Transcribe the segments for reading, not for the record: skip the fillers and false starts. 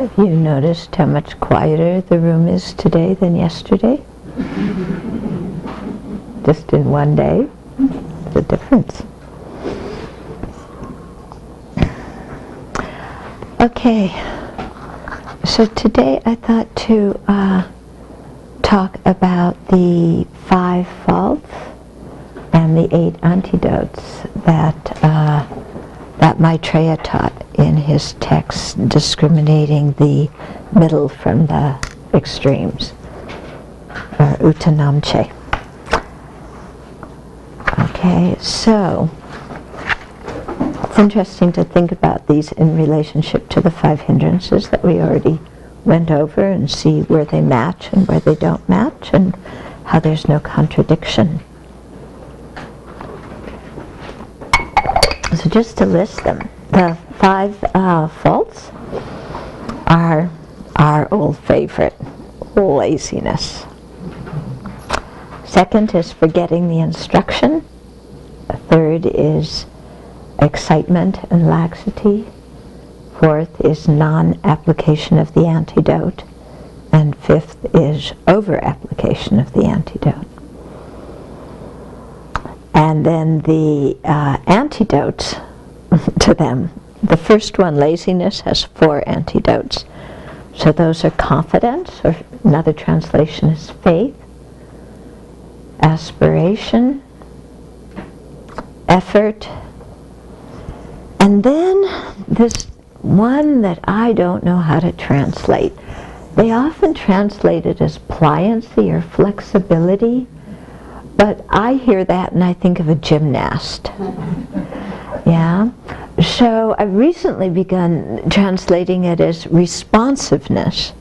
Have you noticed how much quieter the room is today than yesterday? Just in one day, the difference. Okay, so today I thought to talk about the 5 faults and the 8 antidotes that Maitreya taught in his text, discriminating the middle from the extremes, or Uttanamche. Okay, so it's interesting to think about these in relationship to the 5 hindrances that we already went over and see where they match and where they don't match and how there's no contradiction. So just to list them, the 5 faults are our old favorite, laziness. Second is forgetting the instruction. The third is excitement and laxity. Fourth is non-application of the antidote. And fifth is over-application of the antidote. And then the antidotes to them. The first one, laziness, has 4 antidotes. So those are confidence, or another translation is faith, aspiration, effort, and then this one that I don't know how to translate. They often translate it as pliancy or flexibility, but I hear that and I think of a gymnast. Yeah? So I've recently begun translating it as responsiveness.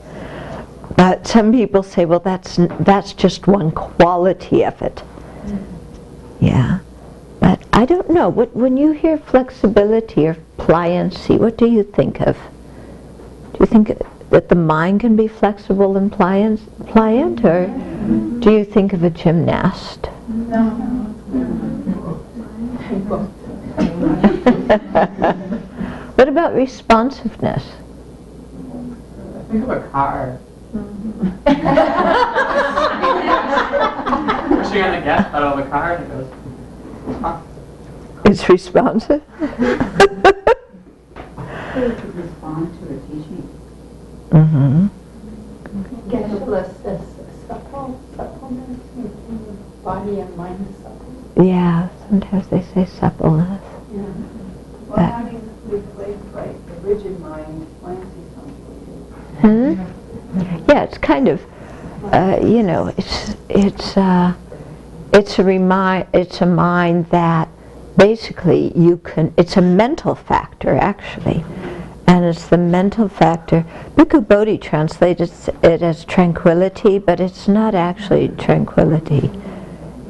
But some people say, well, that's just one quality of it. Yeah. But I don't know. When you hear flexibility or pliancy, what do you think of? Do you think that the mind can be flexible and pliant, or do you think of a gymnast? No. What about responsiveness? I think of a car. Pushing on the gas pedal of a car and it goes. It's responsive? It could respond to a teaching. Mm-hmm. Get suppleness, body and mind supple. Yeah, sometimes they say suppleness. Yeah. Well, how do you replace like the rigid mind? Pliancy sounds really good. Yeah, it's kind of, it's a mind that basically it's a mental factor actually, and it's the mental factor. Bhikkhu Bodhi translated it as tranquility, but it's not actually tranquility.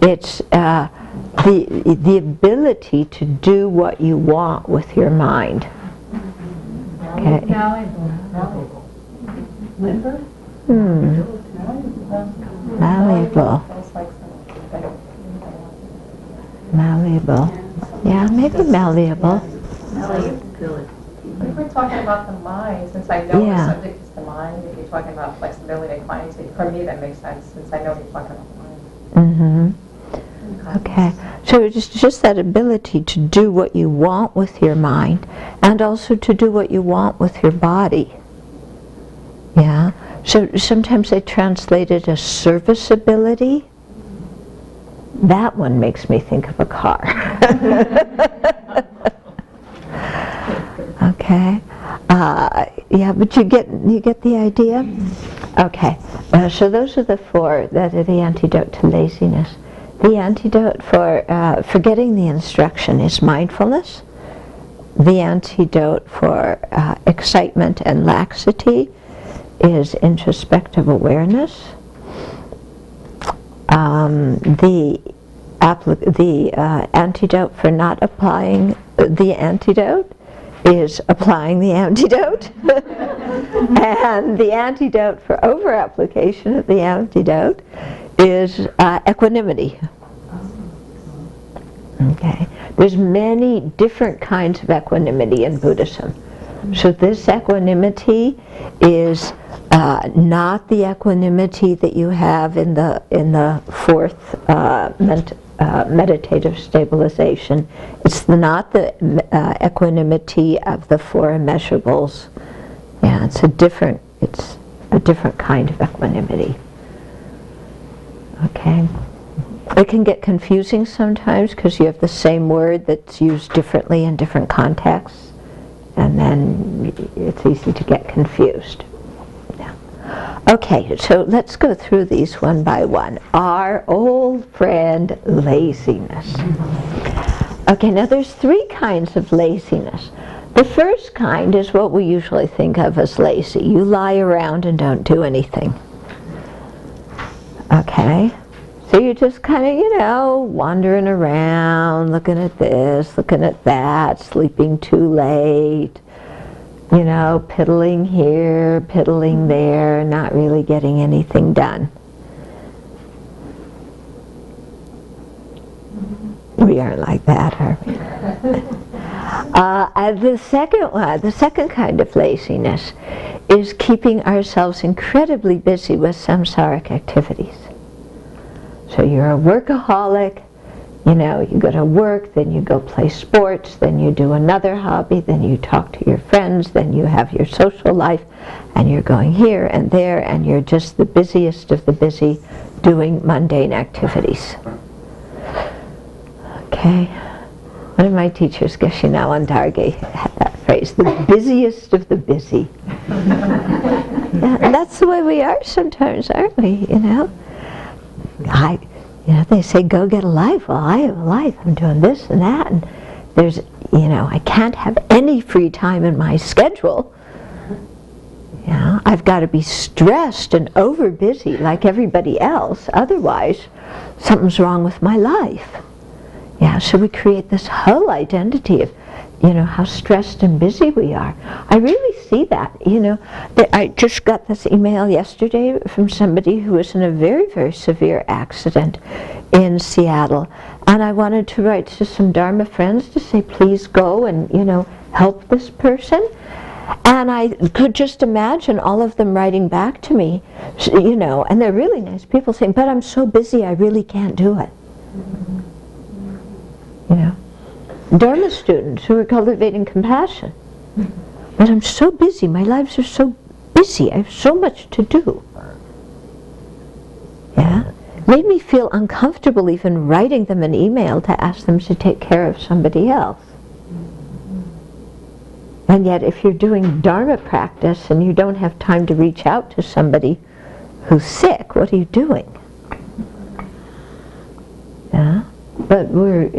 It's the ability to do what you want with your mind. Okay. Limber? Malleable. Malleable. Yeah, maybe malleable. If we're talking about the mind, since I know the subject is the mind, if you're talking about flexibility and pliancy, for me that makes sense, since I know you're talking about the mind. Mm-hmm. Okay. So it's just that ability to do what you want with your mind, and also to do what you want with your body. Yeah. So sometimes they translate it as serviceability. That one makes me think of a car. Okay. Yeah, but you get the idea? Okay. So those are the 4 that are the antidote to laziness. The antidote for forgetting the instruction is mindfulness. The antidote for excitement and laxity is introspective awareness. The antidote for not applying the antidote is applying the antidote. And the antidote for over-application of the antidote is equanimity. Okay. There's many different kinds of equanimity in Buddhism. So this equanimity is not the equanimity that you have in the fourth meditative stabilization. It's not the equanimity of the four immeasurables. Yeah, it's a different kind of equanimity. Okay. It can get confusing sometimes because you have the same word that's used differently in different contexts, and then it's easy to get confused. Yeah. Okay, so let's go through these one by one. Our old friend, laziness. Okay, now there's three kinds of laziness. The first kind is what we usually think of as lazy. You lie around and don't do anything. Okay? So you're just kind of, wandering around, looking at this, looking at that, sleeping too late, piddling here, piddling there, not really getting anything done. We aren't like that, are we? The second kind of laziness is keeping ourselves incredibly busy with samsaric activities. So you're a workaholic, you go to work, then you go play sports, then you do another hobby, then you talk to your friends, then you have your social life, and you're going here and there, and you're just the busiest of the busy doing mundane activities. Okay? One of my teachers, Geshe-Nawan Darge, had that phrase, the busiest of the busy. Yeah, and that's the way we are sometimes, aren't we, they say, go get a life. Well, I have a life. I'm doing this and that. And there's, I can't have any free time in my schedule. I've got to be stressed and over busy like everybody else. Otherwise, something's wrong with my life. Yeah, so we create this whole identity of, how stressed and busy we are. I really see that, I just got this email yesterday from somebody who was in a very, very severe accident in Seattle. And I wanted to write to some Dharma friends to say, please go and, help this person. And I could just imagine all of them writing back to me, and they're really nice people saying, but I'm so busy, I really can't do it. Dharma students who are cultivating compassion. But I'm so busy, my lives are so busy, I have so much to do. Yeah? Made me feel uncomfortable even writing them an email to ask them to take care of somebody else. And yet if you're doing Dharma practice and you don't have time to reach out to somebody who's sick, what are you doing? Yeah? But we're,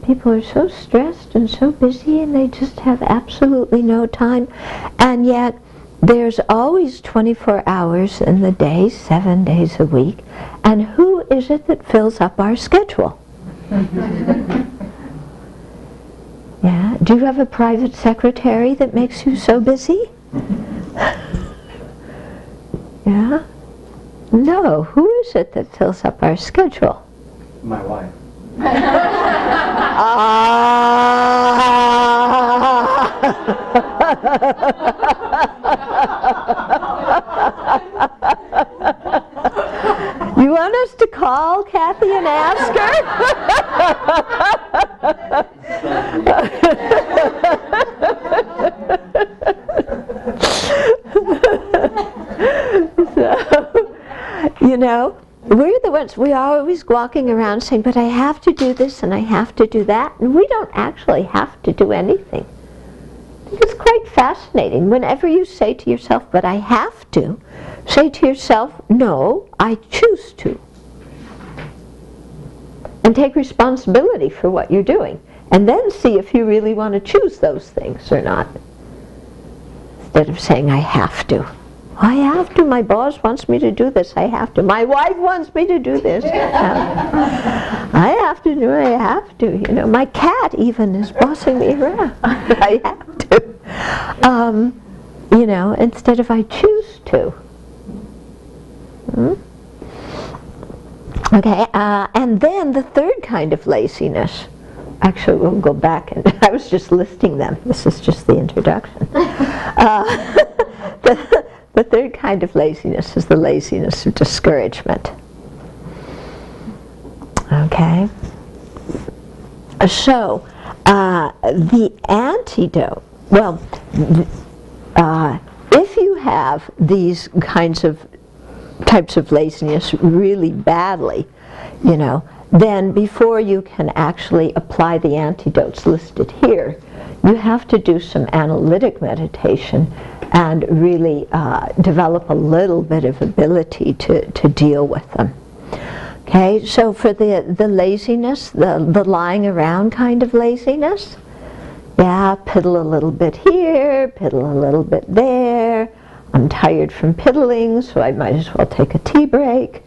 people are so stressed and so busy and they just have absolutely no time. And yet there's always 24 hours in the day, 7 days a week. And who is it that fills up our schedule? Yeah? Do you have a private secretary that makes you so busy? Yeah? No. Who is it that fills up our schedule? My wife. You want us to call Kathy and ask her? We're the ones, we are always walking around saying, but I have to do this and I have to do that, and we don't actually have to do anything. It's quite fascinating. Whenever you say to yourself, but I have to, say to yourself, no, I choose to. And take responsibility for what you're doing. And then see if you really want to choose those things or not. Instead of saying, I have to. I have to. My boss wants me to do this. I have to. My wife wants me to do this. I have to do it. I have to. My cat even is bossing me around. I have to. Instead of I choose to. Okay. And then the third kind of laziness, Actually, we'll go back, and I was just listing them. This is just the introduction. The third kind of laziness is the laziness of discouragement. Okay? So, the antidote, well, if you have these types of laziness really badly, then before you can actually apply the antidotes listed here, you have to do some analytic meditation and really develop a little bit of ability to deal with them. Okay, so for the laziness, the lying around kind of laziness, yeah, piddle a little bit here, piddle a little bit there. I'm tired from piddling, so I might as well take a tea break.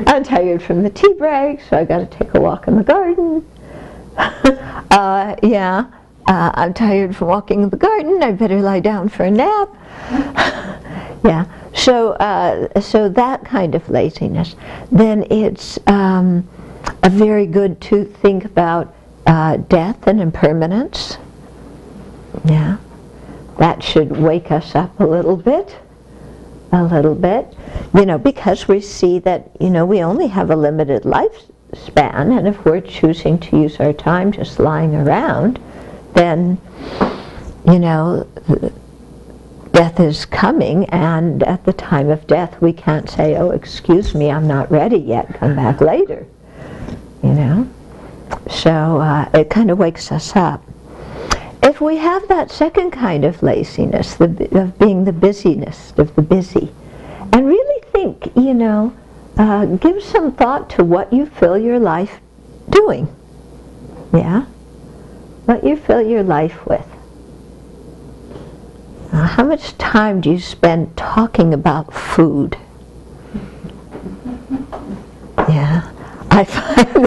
I'm tired from the tea break, so I got to take a walk in the garden. I'm tired from walking in the garden. I better lie down for a nap. Yeah. So that kind of laziness. Then it's very good to think about death and impermanence. Yeah. That should wake us up a little bit, because we see that, we only have a limited lifespan, and if we're choosing to use our time just lying around, then, death is coming, and at the time of death we can't say, oh, excuse me, I'm not ready yet, come back later, So it kind of wakes us up. If we have that second kind of laziness, of being the busyness of the busy, and really think, give some thought to what you fill your life doing. Yeah? What you fill your life with. How much time do you spend talking about food? Yeah. I find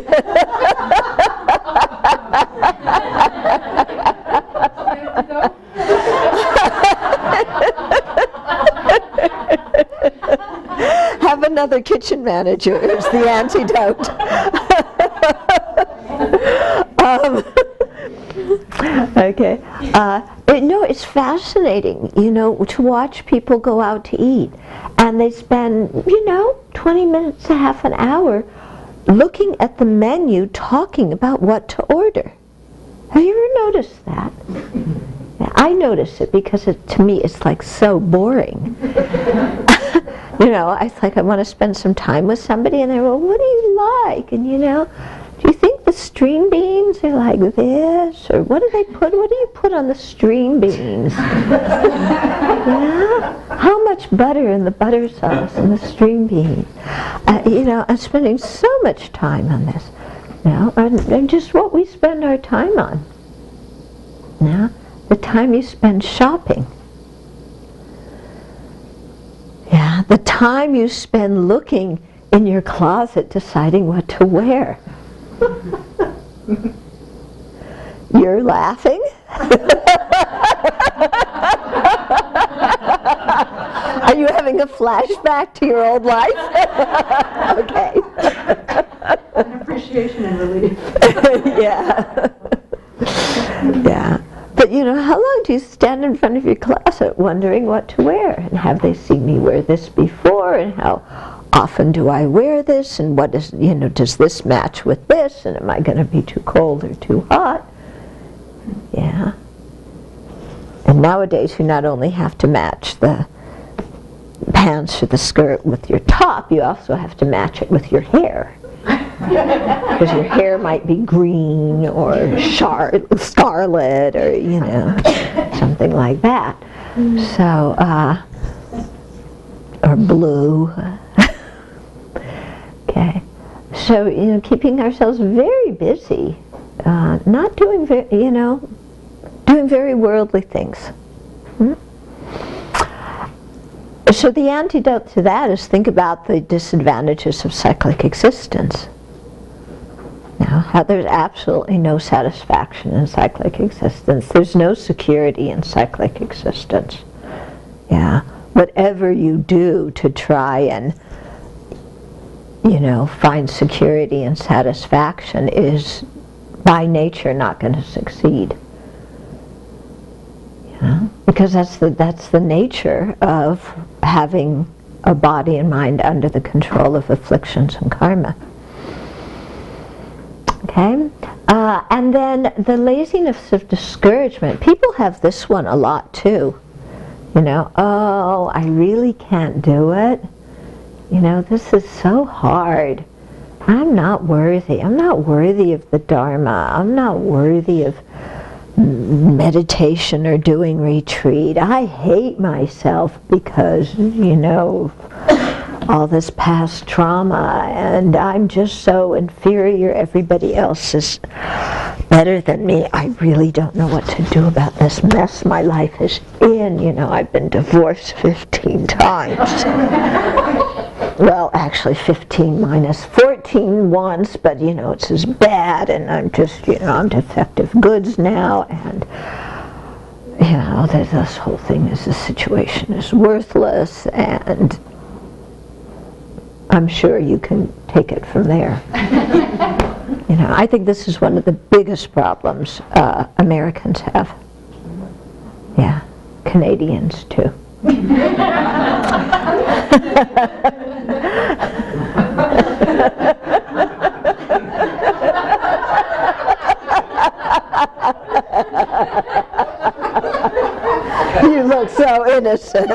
have another kitchen manager is the antidote. Okay. It's fascinating, to watch people go out to eat, and they spend, 20 minutes to half an hour looking at the menu, talking about what to order. Have you ever noticed that? I notice it because to me it's like so boring. It's like I want to spend some time with somebody, and they go, what do you like? And do you think the string beans are like this? Or what do you put on the string beans? Yeah? How much butter in the butter sauce and the string beans? I'm spending so much time on this now, and just what we spend our time on. Now, the time you spend shopping. Yeah, the time you spend looking in your closet deciding what to wear. You're laughing? Are you having a flashback to your old life? Okay. An appreciation and relief. Yeah. Yeah. But how long do you stand in front of your closet wondering what to wear? And have they seen me wear this before? And how often do I wear this? And what is, does this match with this? And am I going to be too cold or too hot? Yeah. And nowadays you not only have to match the pants or the skirt with your top, you also have to match it with your hair. Because your hair might be green or scarlet or, something like that. So, or blue. Okay. So, keeping ourselves very busy, not doing doing very worldly things. So the antidote to that is think about the disadvantages of cyclic existence. Now, how there's absolutely no satisfaction in cyclic existence. There's no security in cyclic existence. Yeah. Whatever you do to try and, find security and satisfaction is by nature not going to succeed. Because that's the nature of having a body and mind under the control of afflictions and karma. Okay? And then the laziness of discouragement. People have this one a lot too. Oh, I really can't do it. This is so hard. I'm not worthy. I'm not worthy of the Dharma. I'm not worthy of meditation or doing retreat. I hate myself because, all this past trauma, and I'm just so inferior. Everybody else is better than me. I really don't know what to do about this mess my life is in. I've been divorced 15 times. Well, actually 15 minus 14 once, but it's as bad, and I'm just, I'm defective goods now, and this whole thing is, the situation is worthless, and I'm sure you can take it from there. I think this is one of the biggest problems Americans have. Yeah, Canadians too. You look so innocent.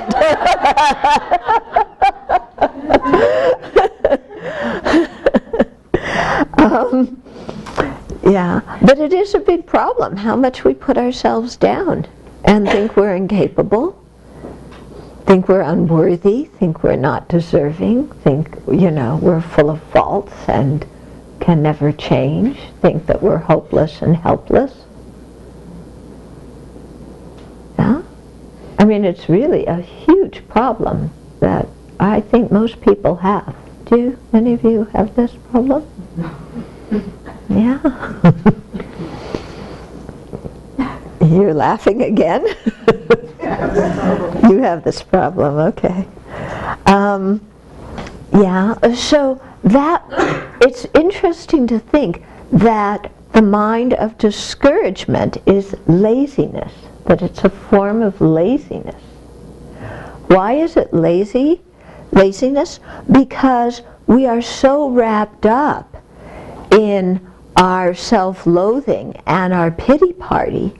Yeah, but it is a big problem how much we put ourselves down and think we're incapable, think we're unworthy, think we're not deserving, think, we're full of faults and can never change, think that we're hopeless and helpless. Yeah? I mean, it's really a huge problem that I think most people have. Do any of you have this problem? Yeah. You're laughing again? You have this problem, okay. Yeah, so it's interesting to think that the mind of discouragement is laziness, that it's a form of laziness. Why is it laziness? Because we are so wrapped up in our self-loathing and our pity party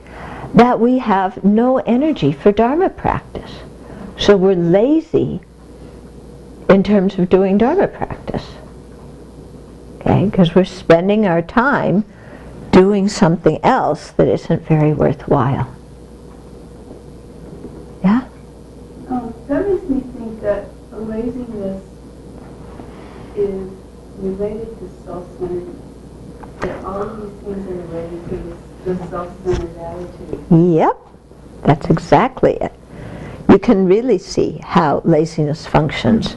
that we have no energy for Dharma practice. So we're lazy in terms of doing Dharma practice. Okay, because we're spending our time doing something else that isn't very worthwhile. Yeah? That makes me think that laziness is related to self-centeredness. That all of these things are related to the self-centered attitude. Yep, that's exactly it. You can really see how laziness functions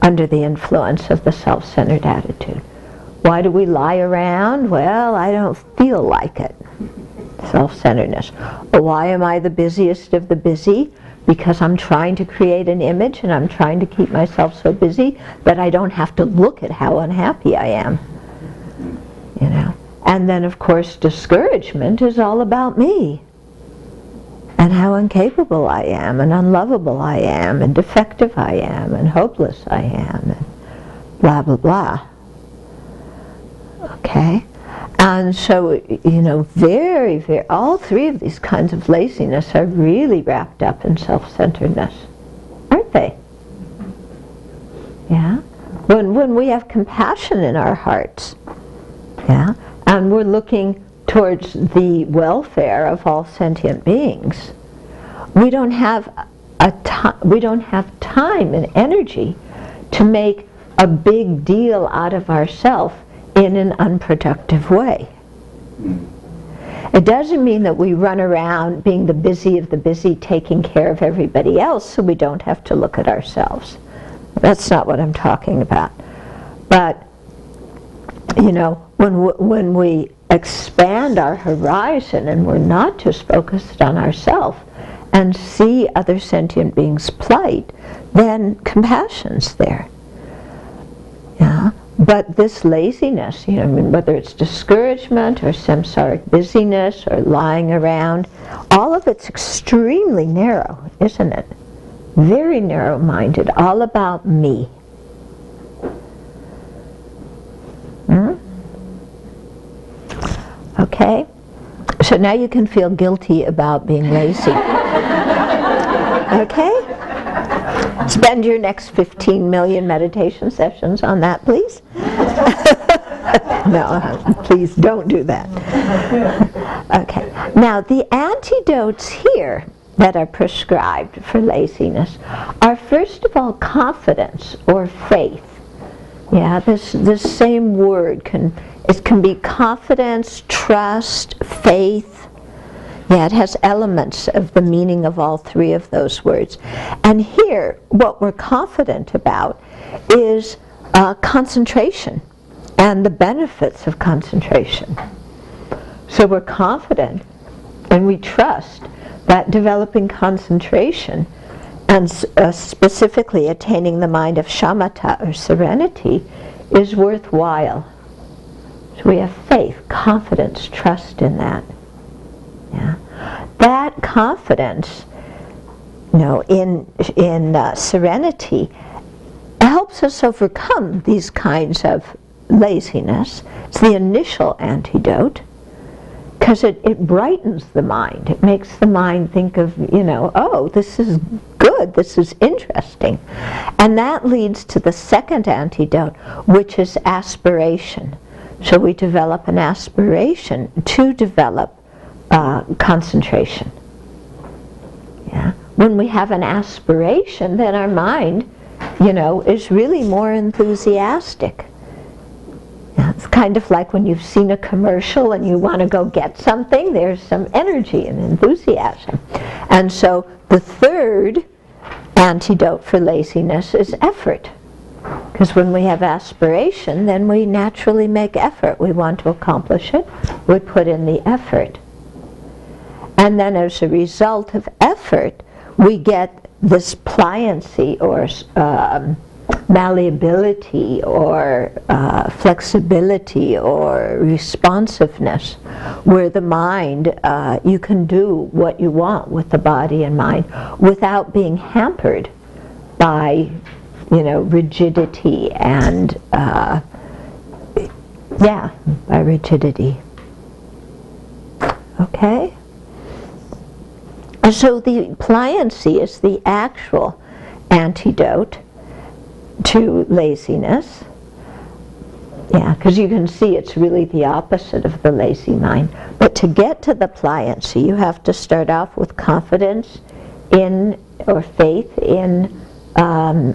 under the influence of the self-centered attitude. Why do we lie around? Well, I don't feel like it. Self-centeredness. Why am I the busiest of the busy? Because I'm trying to create an image and I'm trying to keep myself so busy that I don't have to look at how unhappy I am. And then, of course, discouragement is all about me and how incapable I am and unlovable I am and defective I am and hopeless I am and blah, blah, blah. Okay? And so, very, very, all three of these kinds of laziness are really wrapped up in self-centeredness, aren't they? Yeah? When we have compassion in our hearts, yeah, and we're looking towards the welfare of all sentient beings, we don't have time and energy to make a big deal out of ourselves in an unproductive way. It doesn't mean that we run around being the busy of the busy, taking care of everybody else so we don't have to look at ourselves. That's not what I'm talking about. But, when we expand our horizon and we're not just focused on ourselves and see other sentient beings' plight, then compassion's there. Yeah? But this laziness, I mean, whether it's discouragement or samsaric busyness or lying around, all of it's extremely narrow, isn't it? Very narrow-minded, all about me. Okay? So now you can feel guilty about being lazy. Okay? Spend your next 15 million meditation sessions on that, please. No, please don't do that. Okay. Now, the antidotes here that are prescribed for laziness are, first of all, confidence or faith. Yeah, this same word can be confidence, trust, faith. Yeah, it has elements of the meaning of all three of those words. And here, what we're confident about is concentration and the benefits of concentration. So we're confident and we trust that developing concentration and specifically attaining the mind of shamatha or serenity is worthwhile. So we have faith, confidence, trust in that. Yeah. That confidence, in serenity helps us overcome these kinds of laziness. It's the initial antidote because it brightens the mind. It makes the mind think of, oh, this is good, this is interesting. And that leads to the second antidote, which is aspiration. So we develop an aspiration to develop concentration. Yeah. When we have an aspiration, then our mind, is really more enthusiastic. Yeah, it's kind of like when you've seen a commercial and you want to go get something, there's some energy and enthusiasm. And so the third antidote for laziness is effort. Because when we have aspiration, then we naturally make effort. We want to accomplish it, we put in the effort. And then as a result of effort, we get this pliancy or malleability or flexibility or responsiveness, where the mind, you can do what you want with the body and mind without being hampered by rigidity and by rigidity. Okay? So the pliancy is the actual antidote to laziness. Yeah, because you can see it's really the opposite of the lazy mind. But to get to the pliancy, you have to start off with confidence in, or faith in,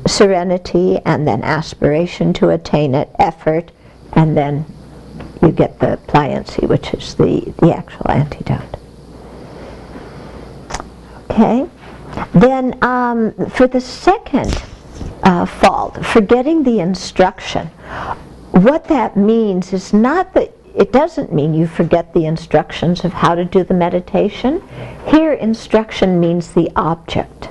serenity, and then aspiration to attain it, effort, and then you get the pliancy, which is the actual antidote. Okay? Then for the second fault, forgetting the instruction, what that means is not that, it doesn't mean you forget the instructions of how to do the meditation. Here, instruction means the object.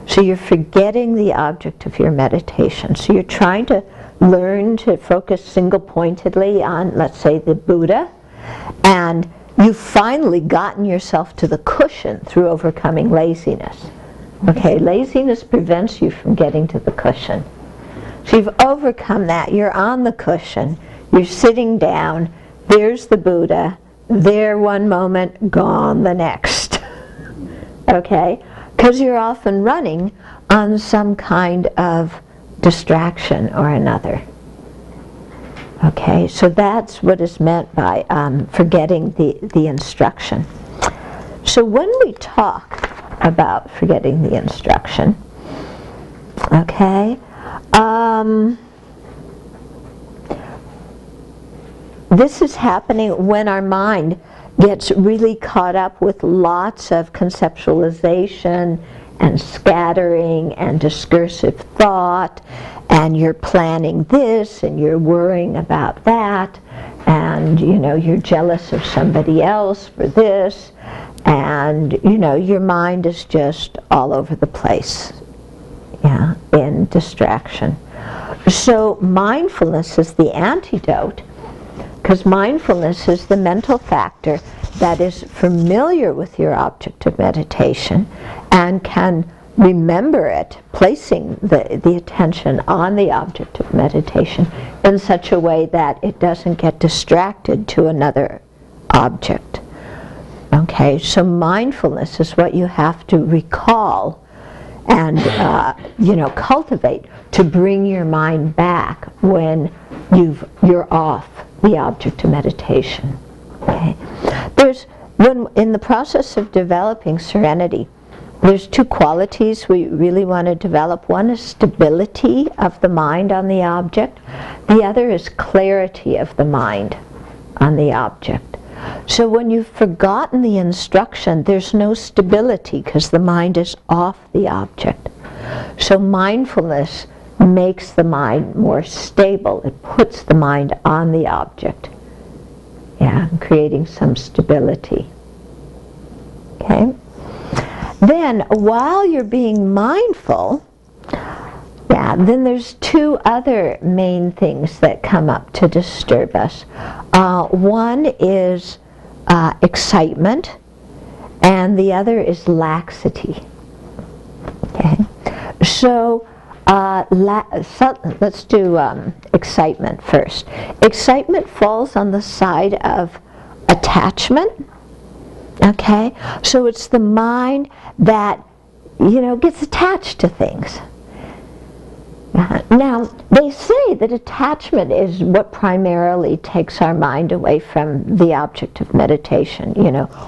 So you're forgetting the object of your meditation. So you're trying to learn to focus single-pointedly on, let's say, the Buddha, and you've finally gotten yourself to the cushion through overcoming laziness. Okay, laziness prevents you from getting to the cushion. So you've overcome that, you're on the cushion, you're sitting down, there's the Buddha, there one moment, gone the next. Okay? Because you're often running on some kind of distraction or another. Okay, so that's what is meant by forgetting the instruction. So when we talk about forgetting the instruction, okay, this is happening when our mind gets really caught up with lots of conceptualization and scattering and discursive thought, and you're planning this and you're worrying about that, and you're jealous of somebody else for this, and your mind is just all over the place, in distraction. So mindfulness is the antidote, because mindfulness is the mental factor that is familiar with your object of meditation and can remember it, placing the attention on the object of meditation in such a way that it doesn't get distracted to another object. Okay, so mindfulness is what you have to recall and cultivate to bring your mind back when you're off the object of meditation. Okay, when in the process of developing serenity, there's two qualities we really want to develop. One is stability of the mind on the object. The other is clarity of the mind on the object. So when you've forgotten the instruction, there's no stability because the mind is off the object. So mindfulness makes the mind more stable. It puts the mind on the object. Yeah, creating some stability. Okay? Then, while you're being mindful, then there's two other main things that come up to disturb us. One is excitement, and the other is laxity. Okay, so let's do excitement first. Excitement falls on the side of attachment. Okay, so it's the mind that gets attached to things. Now, they say that attachment is what primarily takes our mind away from the object of meditation,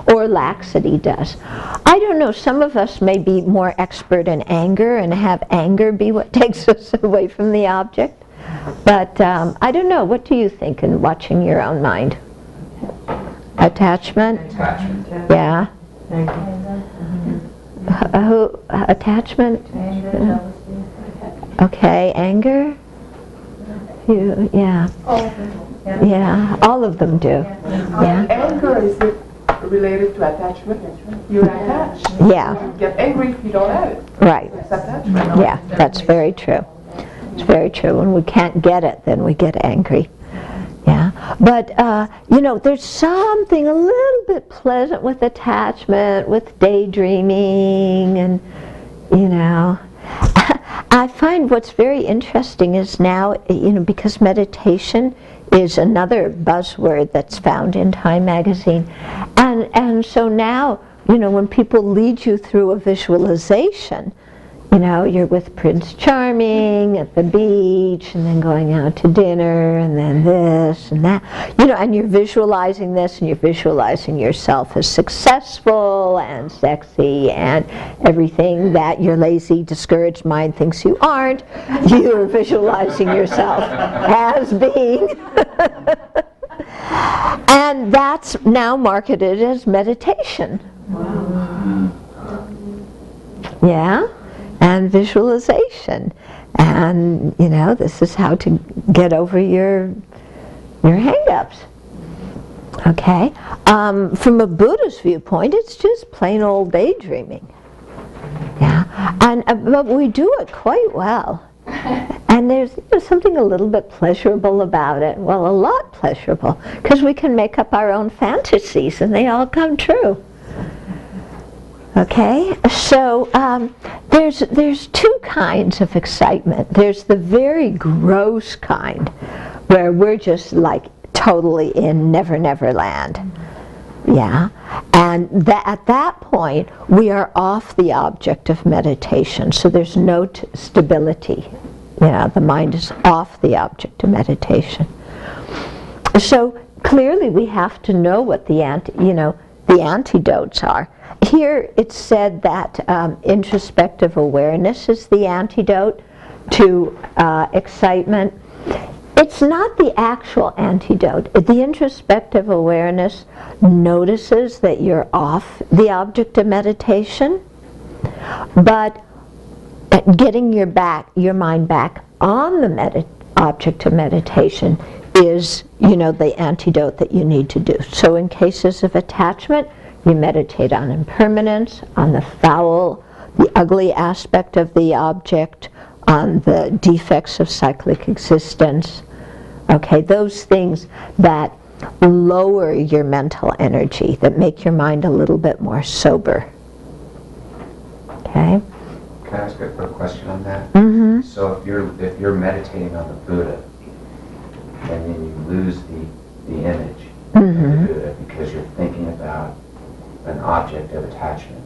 or laxity does. I don't know, some of us may be more expert in anger and have anger be what takes us away from the object. But I don't know, what do you think in watching your own mind? Attachment? Attachment. Yeah. Attachment? Anger, jealousy. Okay, anger? Yeah. All of them. Yeah, all of them do. Yeah. Anger, is it related to attachment? You're attached. Yeah. You get angry if you don't have it. Right. It's attachment. Yeah, that's very true. It's very true. When we can't get it, then we get angry. Yeah. But, there's something a little bit pleasant with attachment, with daydreaming, and, I find what's very interesting is now, because meditation is another buzzword that's found in Time magazine, and so now, when people lead you through a visualization, you're with Prince Charming at the beach, and then going out to dinner, and then this and that, and you're visualizing this, and you're visualizing yourself as successful and sexy and everything that your lazy, discouraged mind thinks you aren't. You're visualizing yourself as being. And that's now marketed as meditation. Yeah? And visualization, and this is how to get over your hang-ups. Okay, from a Buddhist viewpoint, it's just plain old daydreaming. Yeah, but we do it quite well, and there's something a little bit pleasurable about it. Well, a lot pleasurable, because we can make up our own fantasies, and they all come true. Okay, so there's two kinds of excitement. There's the very gross kind, where we're just like totally in Never Never Land. Yeah, and at that point we are off the object of meditation. So there's no stability. The mind is off the object of meditation. So clearly we have to know what the antidotes are. Here it's said that introspective awareness is the antidote to excitement. It's not the actual antidote. The introspective awareness notices that you're off the object of meditation, but getting your mind back on the object of meditation is, the antidote that you need to do. So in cases of attachment, you meditate on impermanence, on the foul, the ugly aspect of the object, on the defects of cyclic existence. Okay, those things that lower your mental energy, that make your mind a little bit more sober. Okay? Can I ask a quick question on that? Mm-hmm. So if you're meditating on the Buddha, and then you lose the image of the Buddha because you're thinking about an object of attachment,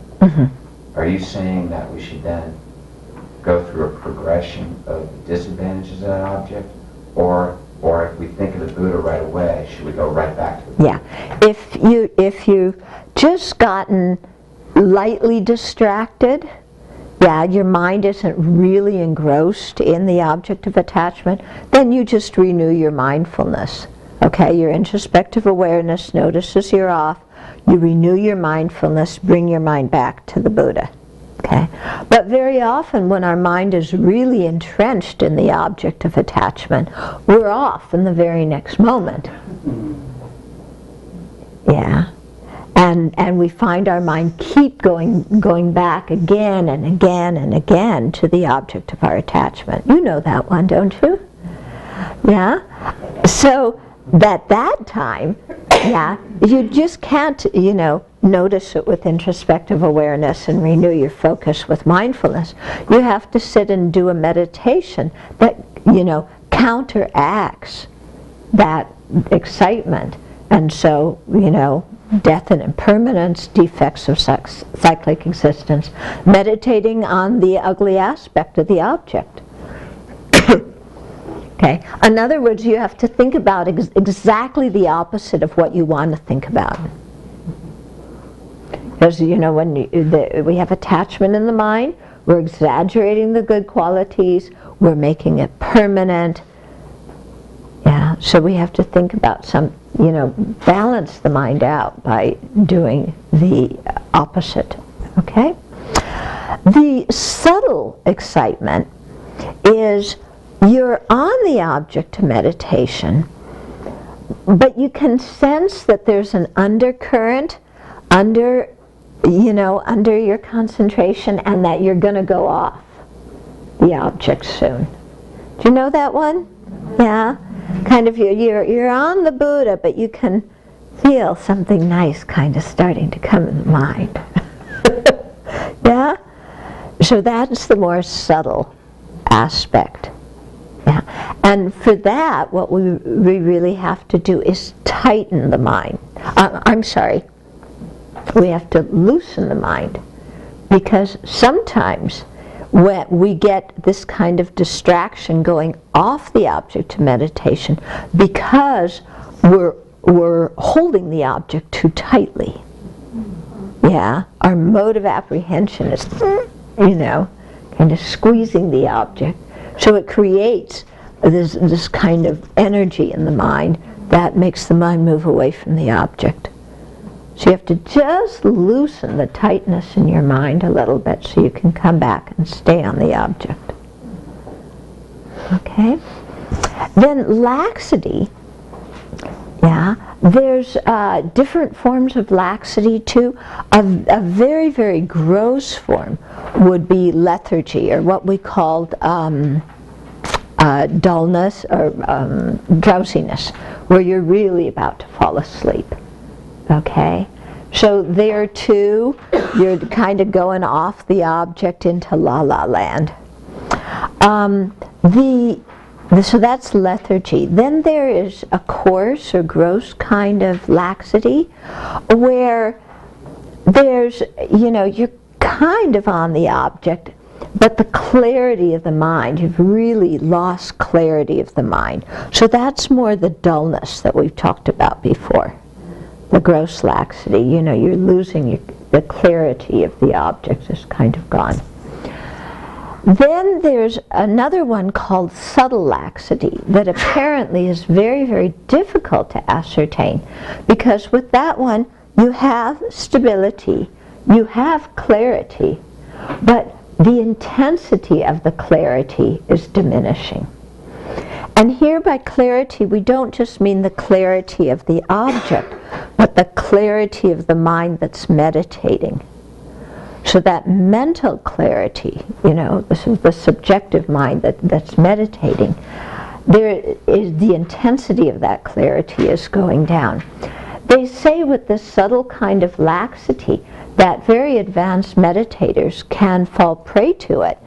are you saying that we should then go through a progression of the disadvantages of that object, or if we think of the Buddha right away, should we go right back to the Buddha? Yeah. If you've just gotten lightly distracted, your mind isn't really engrossed in the object of attachment, then you just renew your mindfulness. Okay, your introspective awareness notices you're off, you renew your mindfulness, bring your mind back to the Buddha. Okay? But very often when our mind is really entrenched in the object of attachment, we're off in the very next moment. Yeah. And we find our mind keep going back again and again and again to the object of our attachment. You know that one, don't you? Yeah? So at that time, you just can't, notice it with introspective awareness and renew your focus with mindfulness. You have to sit and do a meditation that, counteracts that excitement. And so, death and impermanence, defects of cyclic existence, meditating on the ugly aspect of the object. Okay. In other words, you have to think about exactly the opposite of what you want to think about. Because, when we have attachment in the mind, we're exaggerating the good qualities, we're making it permanent. Yeah, so we have to think about balance the mind out by doing the opposite. Okay? The subtle excitement is you're on the object of meditation, but you can sense that there's an undercurrent under your concentration, and that you're going to go off the object soon. Do you know that one? Yeah? Kind of you're on the Buddha, but you can feel something nice kind of starting to come in the mind. Yeah? So that's the more subtle aspect. Yeah. And for that, what we really have to do is tighten the mind. We have to loosen the mind, because sometimes when we get this kind of distraction going off the object of meditation because we're holding the object too tightly. Yeah, our mode of apprehension is, kind of squeezing the object. So it creates this kind of energy in the mind that makes the mind move away from the object. So you have to just loosen the tightness in your mind a little bit so you can come back and stay on the object. Okay? Then laxity. Yeah, there's different forms of laxity too. A very, very gross form would be lethargy, or what we called dullness or drowsiness, where you're really about to fall asleep. Okay? So there too, you're kind of going off the object into la-la land. So that's lethargy. Then there is a coarse or gross kind of laxity where there's, you're kind of on the object, but the clarity of the mind, you've really lost clarity of the mind. So that's more the dullness that we've talked about before. The gross laxity, you're losing the clarity of the object is kind of gone. Then there's another one called subtle laxity that apparently is very, very difficult to ascertain, because with that one you have stability, you have clarity, but the intensity of the clarity is diminishing. And here by clarity we don't just mean the clarity of the object, but the clarity of the mind that's meditating. So that mental clarity, this is the subjective mind that's meditating, there is the intensity of that clarity is going down. They say with this subtle kind of laxity that very advanced meditators can fall prey to it,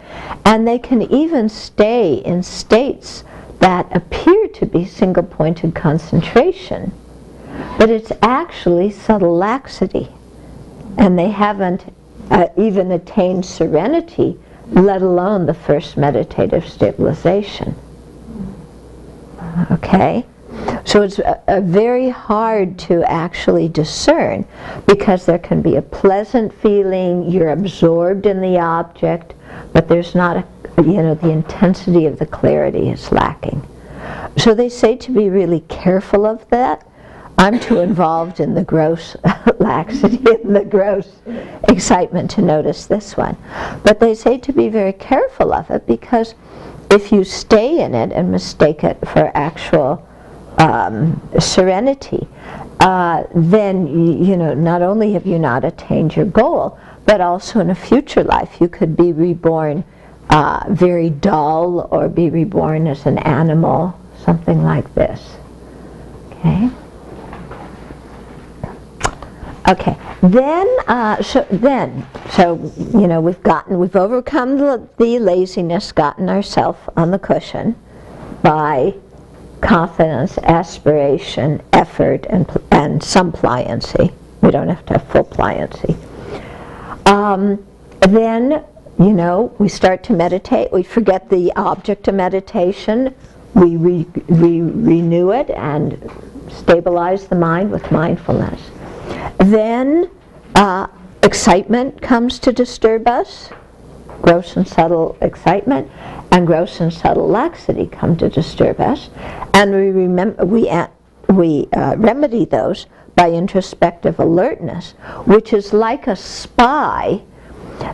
and they can even stay in states that appear to be single-pointed concentration, but it's actually subtle laxity, and they haven't even attained serenity, let alone the first meditative stabilization. Okay? So it's very hard to actually discern, because there can be a pleasant feeling, you're absorbed in the object, but there's not the intensity of the clarity is lacking. So they say to be really careful of that. I'm too involved in the gross laxity and the gross excitement to notice this one. But they say to be very careful of it, because if you stay in it and mistake it for actual serenity, then not only have you not attained your goal, but also in a future life you could be reborn very dull, or be reborn as an animal, something like this. Okay. Okay. Then, we've overcome the laziness, gotten ourselves on the cushion by confidence, aspiration, effort, and some pliancy. We don't have to have full pliancy. Then, we start to meditate. We forget the object of meditation. We renew it and stabilize the mind with mindfulness. Then excitement comes to disturb us. Gross and subtle excitement and gross and subtle laxity come to disturb us, and we remedy those by introspective alertness, which is like a spy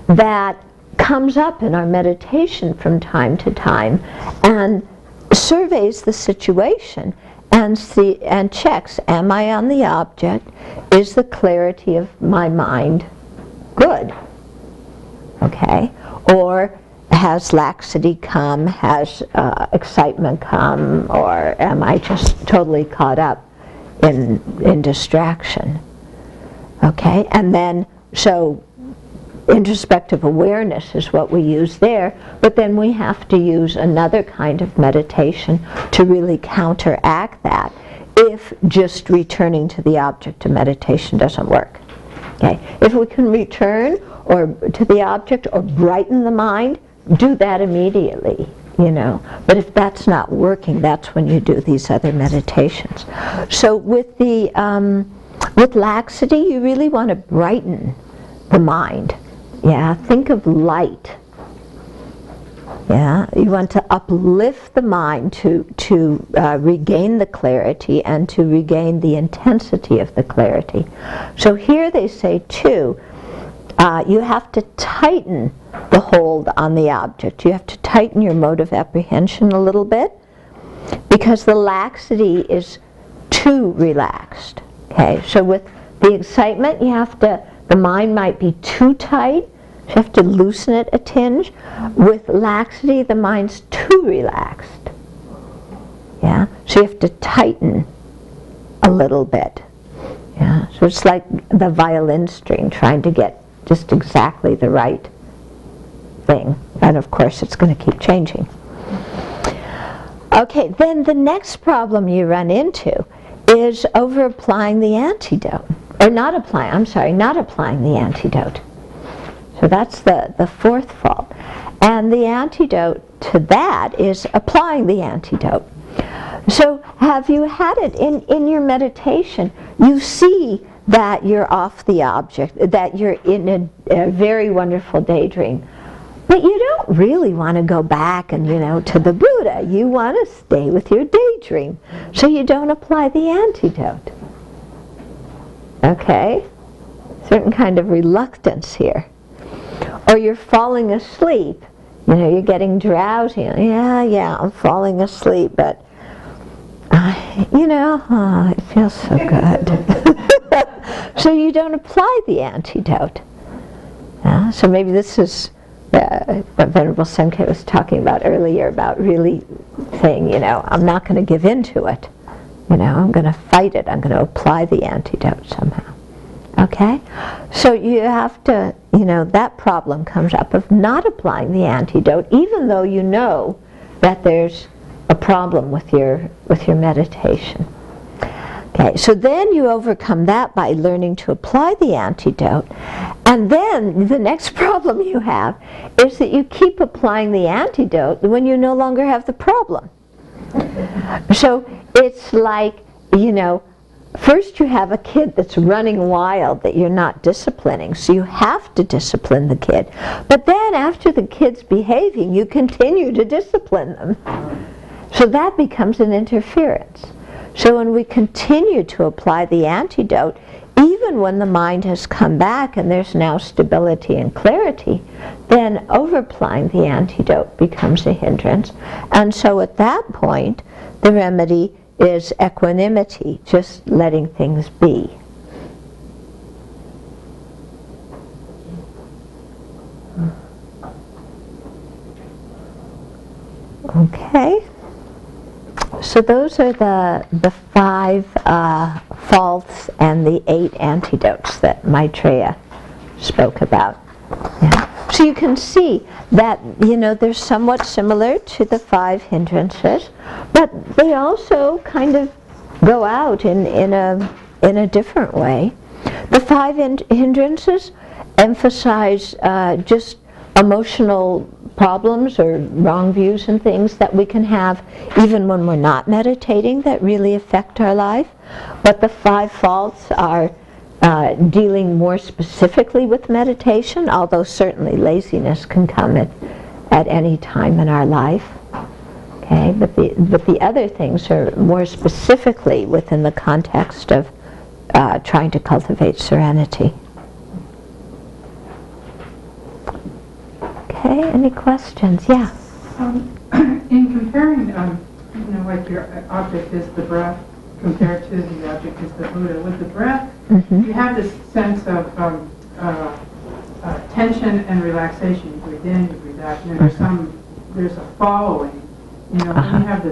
that comes up in our meditation from time to time and surveys the situation and checks, am I on the object? Is the clarity of my mind good? Okay? Or has laxity come? Has excitement come? Or am I just totally caught up in distraction? Okay? And then, so introspective awareness is what we use there, but then we have to use another kind of meditation to really counteract that if just returning to the object of meditation doesn't work. Okay? If we can return or to the object or brighten the mind, do that immediately, But if that's not working, that's when you do these other meditations. So with laxity, you really want to brighten the mind. Yeah, think of light. Yeah, you want to uplift the mind to regain the clarity and to regain the intensity of the clarity. So here they say too, you have to tighten the hold on the object. You have to tighten your mode of apprehension a little bit, because the laxity is too relaxed. Okay, so with the excitement, the mind might be too tight. You have to loosen it a tinge. With laxity, the mind's too relaxed. Yeah, so you have to tighten a little bit. Yeah, so it's like the violin string, trying to get just exactly the right thing. And of course, it's going to keep changing. Okay, then the next problem you run into is over applying the antidote. Or not applying the antidote. So that's the fourth fault. And the antidote to that is applying the antidote. So have you had it in your meditation? You see that you're off the object, that you're in a very wonderful daydream. But you don't really want to go back and, to the Buddha. You want to stay with your daydream. So you don't apply the antidote. Okay? Certain kind of reluctance here. Or you're falling asleep. You're getting drowsy. Yeah, I'm falling asleep, but, it feels so good. So you don't apply the antidote. Yeah, so maybe this is what Venerable Semke was talking about earlier, about really saying, I'm not going to give in to it. I'm going to fight it. I'm going to apply the antidote somehow. Okay? So you have to, that problem comes up of not applying the antidote, even though you know that there's a problem with your meditation. Okay, so then you overcome that by learning to apply the antidote. And then the next problem you have is that you keep applying the antidote when you no longer have the problem. So it's like, first you have a kid that's running wild that you're not disciplining, so you have to discipline the kid. But then after the kid's behaving, you continue to discipline them. So that becomes an interference. So when we continue to apply the antidote, even when the mind has come back and there's now stability and clarity, then over-applying the antidote becomes a hindrance. And so at that point, the remedy is equanimity, just letting things be. Okay. So those are the 5 faults and the 8 antidotes that Maitreya spoke about. Yeah. So you can see that, they're somewhat similar to the 5 hindrances, but they also kind of go out in a different way. The 5 hindrances emphasize just emotional problems or wrong views and things that we can have even when we're not meditating that really affect our life. But the 5 faults are dealing more specifically with meditation, although certainly laziness can come at any time in our life. Okay, but the other things are more specifically within the context of trying to cultivate serenity. Okay, any questions? Yeah. In comparing, like your object is the breath compared to the object is the Buddha. With the breath, you have this sense of tension and relaxation. You breathe in, you breathe out, and there's a following. When you have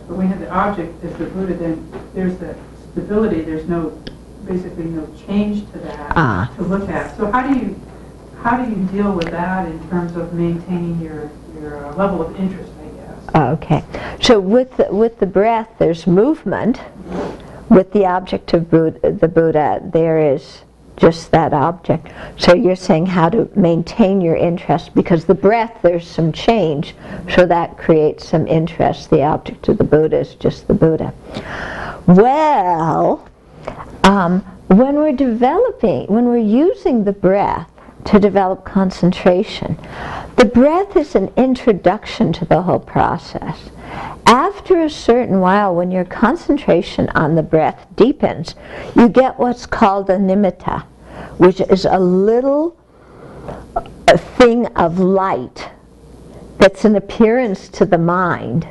but when you have the object as the Buddha, then there's the stability. There's basically no change to that to look at. So how do you deal with that in terms of maintaining your level of interest, I guess? Okay. So with the breath, there's movement. With the object of the Buddha, there is just that object. So you're saying how to maintain your interest, because the breath, there's some change, so that creates some interest. The object of the Buddha is just the Buddha. Well, when we're using the breath to develop concentration, the breath is an introduction to the whole process. After a certain while, when your concentration on the breath deepens, you get what's called a nimitta, which is a little thing of light that's an appearance to the mind.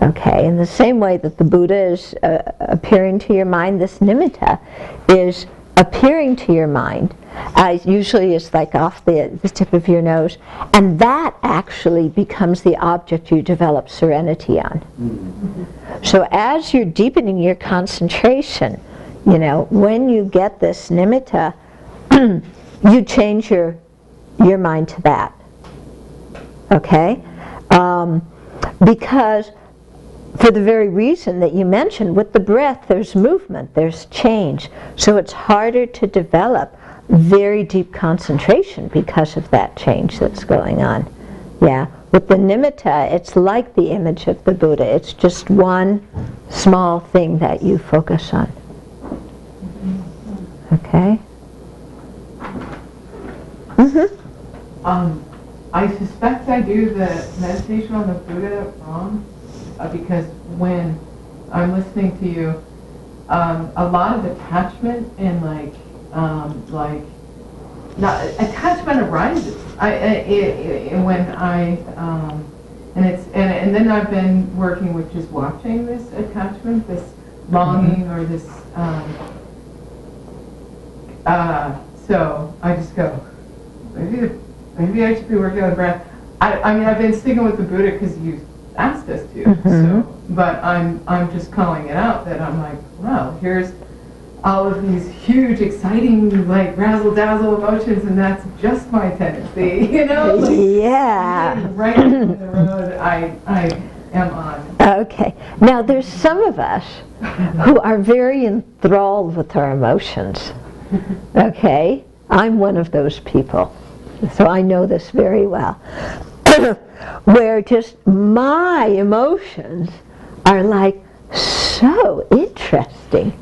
Okay, in the same way that the Buddha is appearing to your mind, this nimitta is appearing to your mind. Usually it's like off the tip of your nose, and that actually becomes the object you develop serenity on. So as you're deepening your concentration, when you get this nimitta, you change your mind to that. Okay? Because for the very reason that you mentioned, with the breath there's movement, there's change. So it's harder to develop very deep concentration because of that change that's going on. Yeah. With the nimitta, it's like the image of the Buddha. It's just one small thing that you focus on. Okay? I suspect I do the meditation on the Buddha wrong, because when I'm listening to you, a lot of attachment and attachment arises. And then I've been working with just watching this attachment, this longing, or this. so I just go, maybe I should be working on the breath. I mean, I've been sticking with the Buddha because you asked us to. So, but I'm just calling it out that I'm like, wow, here's all of these huge, exciting, like razzle-dazzle emotions, and that's just my tendency, you know? Like, yeah. right on the road I am on. Okay. Now, there's some of us who are very enthralled with our emotions. Okay? I'm one of those people. So I know this very well. Where just my emotions are like so interesting,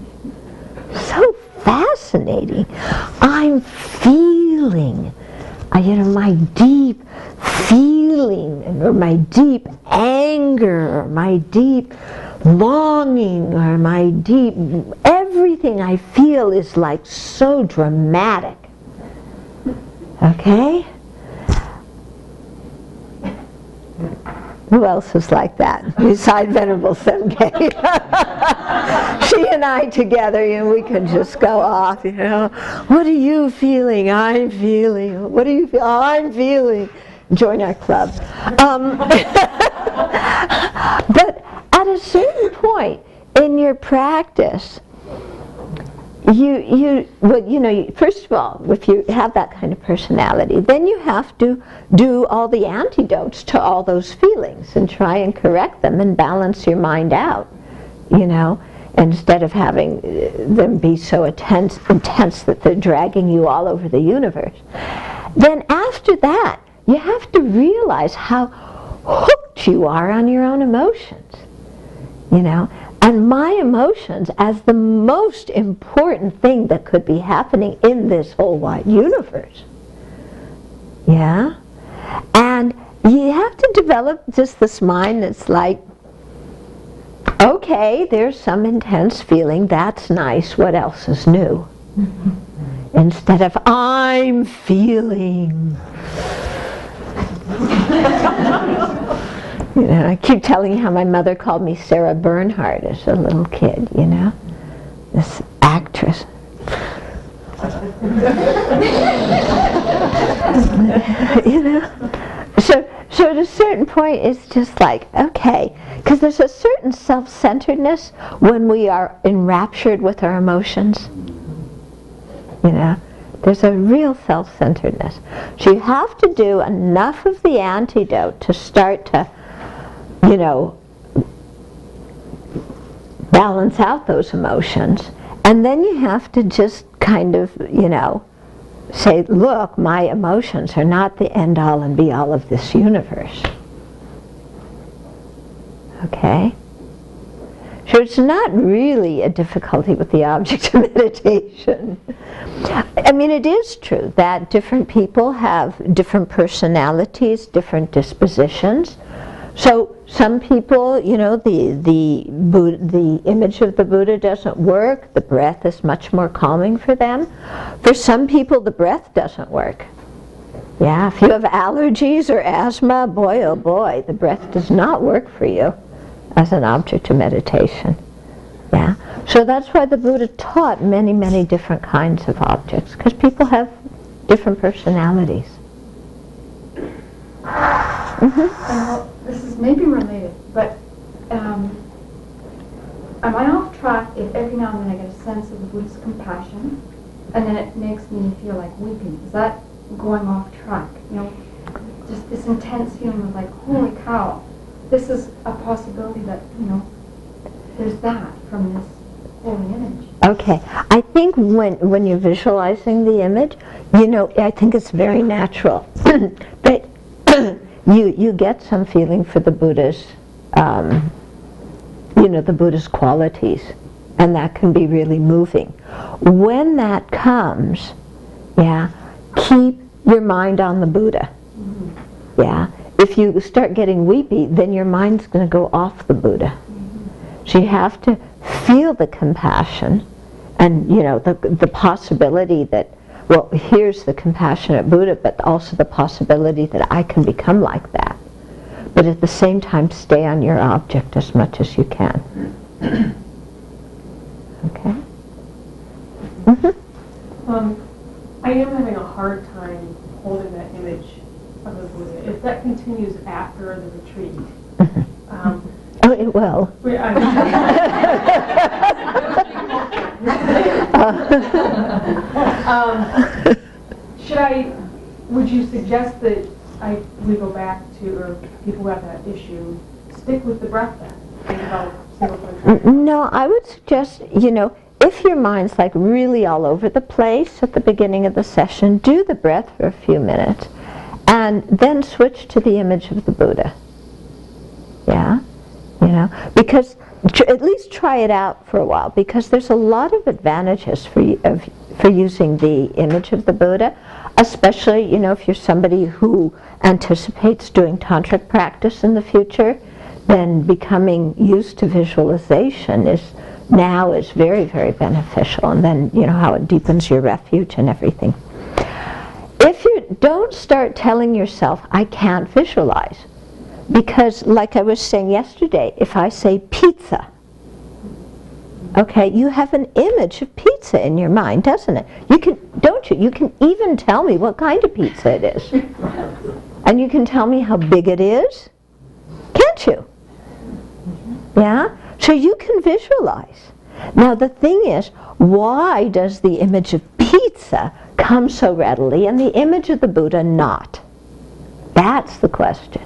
so fascinating. I'm feeling, my deep feeling, or my deep anger, or my deep longing, or my deep, everything I feel is like so dramatic. Okay? Who else is like that beside Venerable Semke? She and I together, we could just go off, What are you feeling? I'm feeling. What do you feel? I'm feeling. Join our club. But at a certain point in your practice, first of all, if you have that kind of personality, then you have to do all the antidotes to all those feelings and try and correct them and balance your mind out, instead of having them be so intense that they're dragging you all over the universe. Then after that, you have to realize how hooked you are on your own emotions, And my emotions as the most important thing that could be happening in this whole wide universe. Yeah? And you have to develop just this mind that's like, okay, there's some intense feeling, that's nice, what else is new? Instead of, I'm feeling. I keep telling you how my mother called me Sarah Bernhardt as a little kid, this actress. So at a certain point it's just like, okay, because there's a certain self-centeredness when we are enraptured with our emotions. There's a real self-centeredness. So you have to do enough of the antidote to start to balance out those emotions, and then you have to just kind of, say, look, my emotions are not the end-all and be-all of this universe. Okay? So it's not really a difficulty with the object of meditation. I mean, it is true that different people have different personalities, different dispositions. So some people, the image of the Buddha doesn't work. The breath is much more calming for them. For some people, the breath doesn't work. Yeah, if you have allergies or asthma, boy, oh boy, the breath does not work for you as an object of meditation. Yeah, so that's why the Buddha taught many, many different kinds of objects, because people have different personalities. This is maybe related, but am I off track if every now and then I get a sense of the Buddha's compassion, and then it makes me feel like weeping? Is that going off track? Just this intense feeling of like, holy cow, this is a possibility that, there's that from this holy image. Okay, I think when you're visualizing the image, I think it's very natural that you get some feeling for the Buddha's, the Buddha's qualities, and that can be really moving. When that comes, keep your mind on the Buddha. Yeah, if you start getting weepy, then your mind's going to go off the Buddha. So you have to feel the compassion, and the possibility that, well, here's the compassionate Buddha, but also the possibility that I can become like that. But at the same time, stay on your object as much as you can. Okay? I am having a hard time holding that image of the Buddha. If that continues after the retreat, Oh, it will. Would you suggest that we go back to, or people who have that issue, stick with the breath then? Think about single point. No, I would suggest, if your mind's like really all over the place at the beginning of the session, do the breath for a few minutes and then switch to the image of the Buddha. Yeah? Because at least try it out for a while, because there's a lot of advantages for using the image of the Buddha, especially, if you're somebody who anticipates doing tantric practice in the future, then becoming used to visualization is very, very beneficial, and then, how it deepens your refuge and everything. If you don't start telling yourself, I can't visualize, because like I was saying yesterday, if I say pizza, okay, you have an image of pizza in your mind, doesn't it? You can even tell me what kind of pizza it is. And you can tell me how big it is, can't you? Yeah? So you can visualize. Now the thing is, why does the image of pizza come so readily and the image of the Buddha not? That's the question.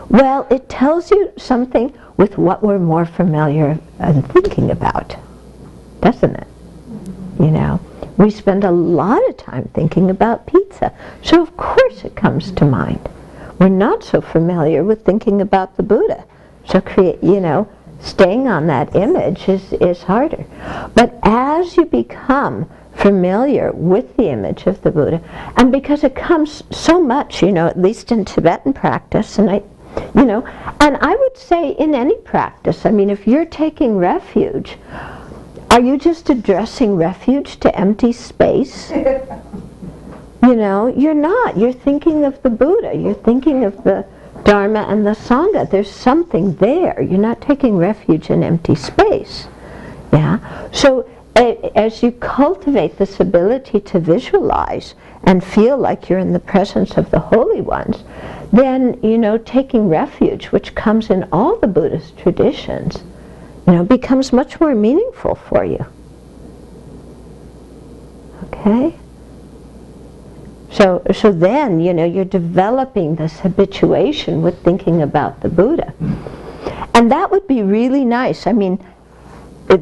Well, it tells you something with what we're more familiar and thinking about, doesn't it? We spend a lot of time thinking about pizza, so of course it comes to mind. We're not so familiar with thinking about the Buddha, so staying on that image is harder. But as you become familiar with the image of the Buddha, and because it comes so much, at least in Tibetan practice, and I would say in any practice, if you're taking refuge, are you just addressing refuge to empty space? You're not. You're thinking of the Buddha. You're thinking of the Dharma and the Sangha. There's something there. You're not taking refuge in empty space. Yeah? So as you cultivate this ability to visualize and feel like you're in the presence of the holy ones, then, taking refuge, which comes in all the Buddhist traditions, becomes much more meaningful for you. Okay? So then, you're developing this habituation with thinking about the Buddha. And that would be really nice.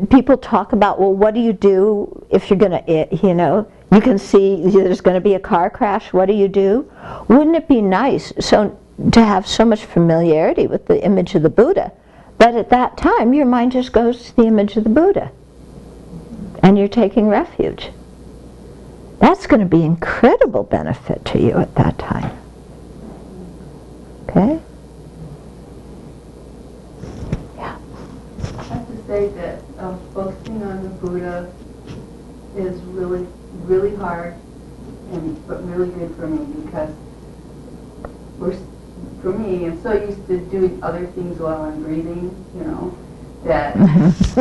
People talk about, well, what do you do if you're going to, you can see there's going to be a car crash, what do you do? Wouldn't it be nice to have so much familiarity with the image of the Buddha that at that time your mind just goes to the image of the Buddha and you're taking refuge? That's going to be incredible benefit to you at that time. Okay? Yeah. I have to say that focusing on the Buddha is really, really hard, but really good for me, because for me, I'm so used to doing other things while I'm breathing, that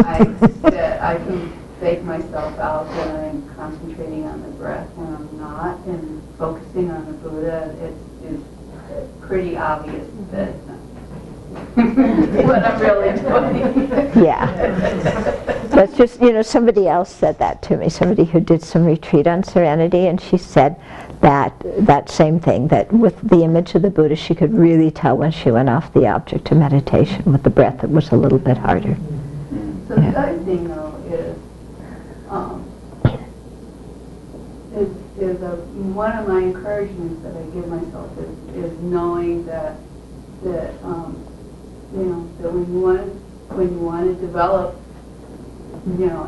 I can fake myself out that I'm concentrating on the breath when I'm not, and focusing on the Buddha, it's pretty obvious that what I'm really doing. Yeah. That's just, somebody else said that to me, somebody who did some retreat on serenity, and she said that same thing, that with the image of the Buddha she could really tell when she went off the object of meditation. With the breath it was a little bit harder. So the other thing, though, is one of my encouragements that I give myself is knowing that when you want to develop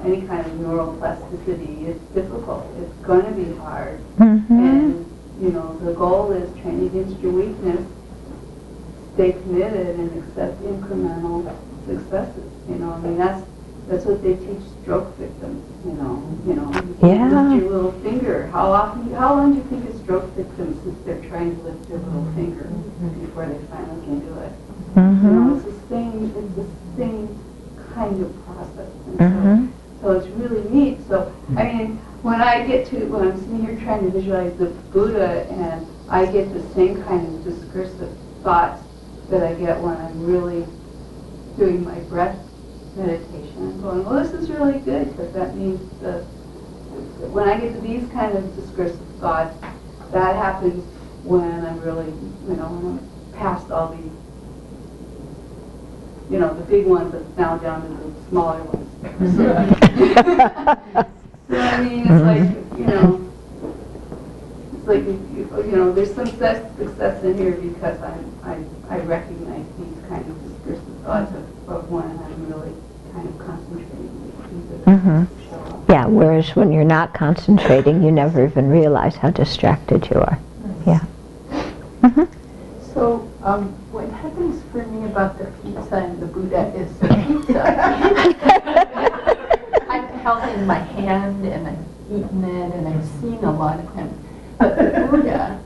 any kind of neuroplasticity, it's difficult. It's going to be hard. Mm-hmm. And the goal is train against your weakness, stay committed, and accept incremental successes. That's what they teach stroke victims. Yeah. Lift your little finger. How long do you think a stroke victim sits there trying to lift their little finger before they finally can do it? Mm-hmm. It's the same kind of process. And Mm-hmm. so it's really neat. So when I'm sitting here you're trying to visualize the Buddha, and I get the same kind of discursive thoughts that I get when I'm really doing my breath meditation. I'm going, well, this is really good, because that means when I get to these kind of discursive thoughts, that happens when I'm really, when I'm past all these, the big ones, and now down to the smaller ones. So I mean, it's like, it's like, there's some success in here because I recognize these kind of discursive thoughts of when I'm really kind of concentrating. Yeah, whereas when you're not concentrating, you never even realize how distracted you are. Yeah. So, what happens for me about the pizza and the Buddha is the pizza. I've held it in my hand and I've eaten it and I've seen a lot of them. But the Buddha...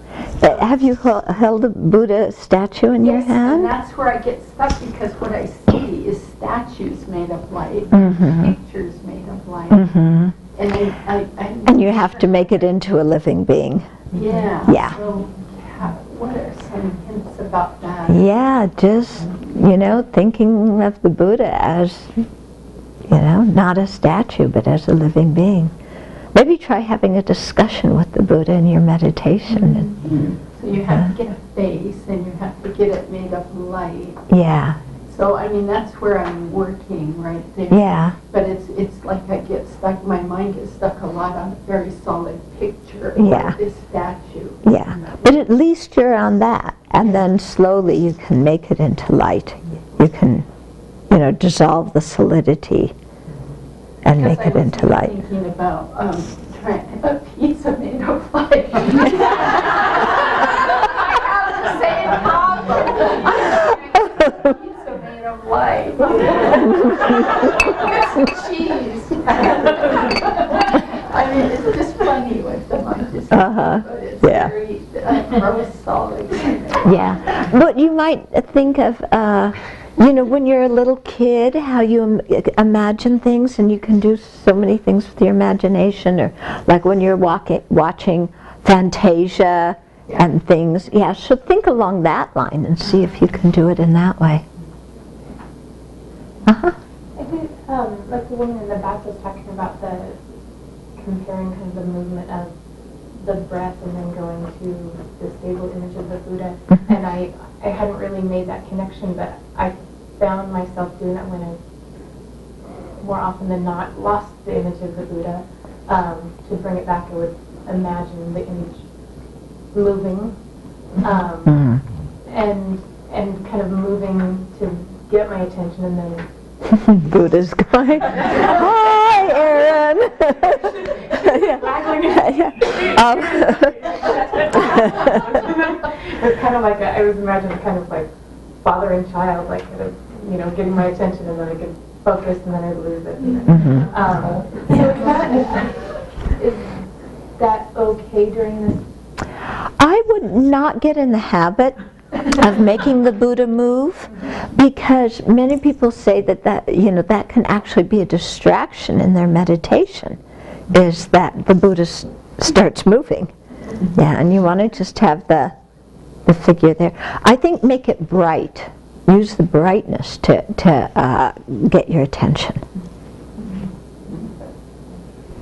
Have you held a Buddha statue in your hand? Yes, and that's where I get stuck, because what I see is statues made of light, pictures made of light. And you have to make it into a living being. Yeah. So, what are some hints about that? Yeah, just, thinking of the Buddha as, not a statue, but as a living being. Maybe try having a discussion with the Buddha in your meditation. So you have to get a face, and you have to get it made of light. Yeah. So, I mean, that's where I'm working right there. Yeah. But it's like I get stuck, my mind gets stuck a lot on a very solid picture Yeah. of this statue. Yeah. But at least you're on that. And then slowly you can make it into light. You can, dissolve the solidity and make it into light. I was thinking about trying a pizza made of light. I have the same problem. Pizza made of light. With cheese. I mean, it's just funny with the mind is, but it's very gross solid. Yeah. But you might think of, when you're a little kid, how you imagine things, and you can do so many things with your imagination, or like when you're watching Fantasia and things. Yeah, so think along that line and see if you can do it in that way. I think, like the woman in the back was talking about comparing kind of the movement of the breath and then going to the stable image of the Buddha. And I hadn't really made that connection, but I found myself doing that when I, more often than not, lost the image of the Buddha. To bring it back, I would imagine the image moving, and kind of moving to get my attention, and then Buddha's going, hi, Aaron. It's kind of like I was imagining kind of like father and child, like kind of, getting my attention, and then I could focus, and then I'd lose it. Is that okay during this? I would not get in the habit of making the Buddha move, because many people say that can actually be a distraction in their meditation, is that the Buddha starts moving. Yeah, and you want to just have the figure there. I think make it bright. Use the brightness to get your attention.